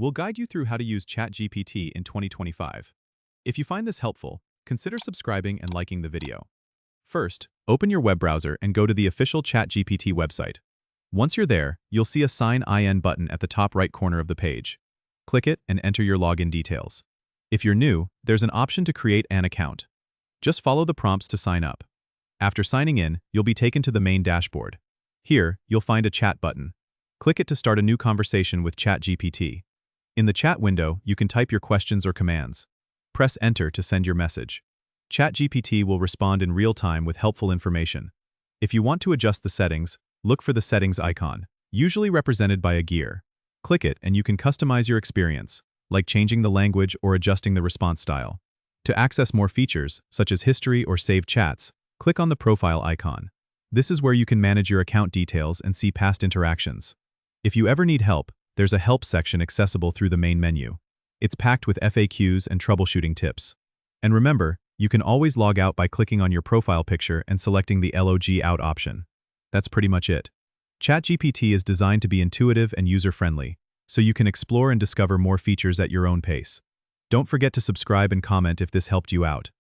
we'll guide you through how to use ChatGPT in 2025. If you find this helpful, consider subscribing and liking the video. First, open your web browser and go to the official ChatGPT website. Once you're there, you'll see a Sign In button at the top right corner of the page. Click it and enter your login details. If you're new, there's an option to create an account. Just follow the prompts to sign up. After signing in, you'll be taken to the main dashboard. Here, you'll find a chat button. Click it to start a new conversation with ChatGPT. In the chat window, you can type your questions or commands. Press Enter to send your message. ChatGPT will respond in real time with helpful information. If you want to adjust the settings, look for the settings icon, usually represented by a gear. Click it and you can customize your experience, like changing the language or adjusting the response style. To access more features, such as history or saved chats, click on the profile icon. This is where you can manage your account details and see past interactions. If you ever need help, there's a help section accessible through the main menu. It's packed with FAQs and troubleshooting tips. And remember, you can always log out by clicking on your profile picture and selecting the log out option. That's pretty much it. ChatGPT is designed to be intuitive and user-friendly, so you can explore and discover more features at your own pace. Don't forget to subscribe and comment if this helped you out.